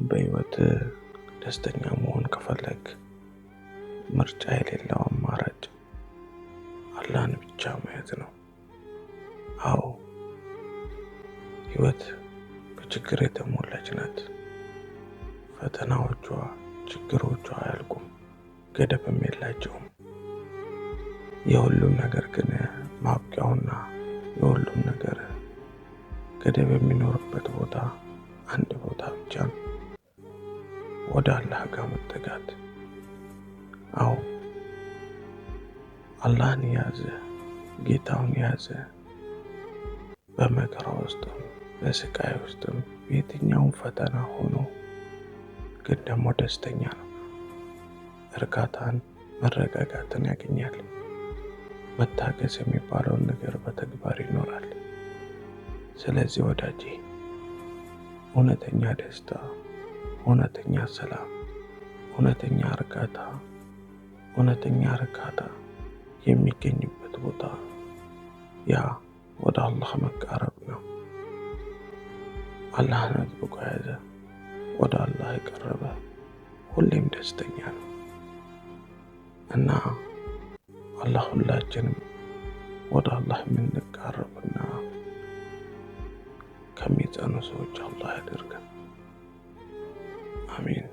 በህይወት ደስተኛ መሆን ከፈለግ ምርጫ የሌለው አማራጭ አላህን ብቻ ማየት ነው። አዎ ህይወት በችግር የተሞላች ናት። ፈተናዎቿ፣ ችግሮቿ አያልቁም፣ ገደብም የላቸውም። የሁሉም ነገር ግን ማብቂያውና የሁሉም ነገር ገደብ የሚኖርበት ቦታ አንድ ቦታ ብቻ ነው። ወደ አላህ ጋር መጠጋት። አዎ አላህን የያዘ ጌታውን የያዘ በመከራ ውስጥም በስቃይ ውስጥም በየትኛውም ፈተና ሆኖ ግን ደግሞ ደስተኛ ነው። እርካታን፣ መረጋጋትን ያገኛል። መታገስ የሚባለውን ነገር በተግባር ይኖራል። ስለዚህ ወዳጄ እውነተኛ ደስታ፣ እውነተኛ ሰላም፣ እውነተኛ እርካታ የሚገኝበት ቦታ ያ ወደ አላህ መቃረብ ነው። አላህን አጥብቆ የያዘ ወደ አላህ የቀረበ ሁሌም ደስተኛ ነው እና አላህ ሁላችንም ወደ አላህ የምንቃረብና ከሚጸኑ ሰዎች አላህ ያደርገን። አሚን።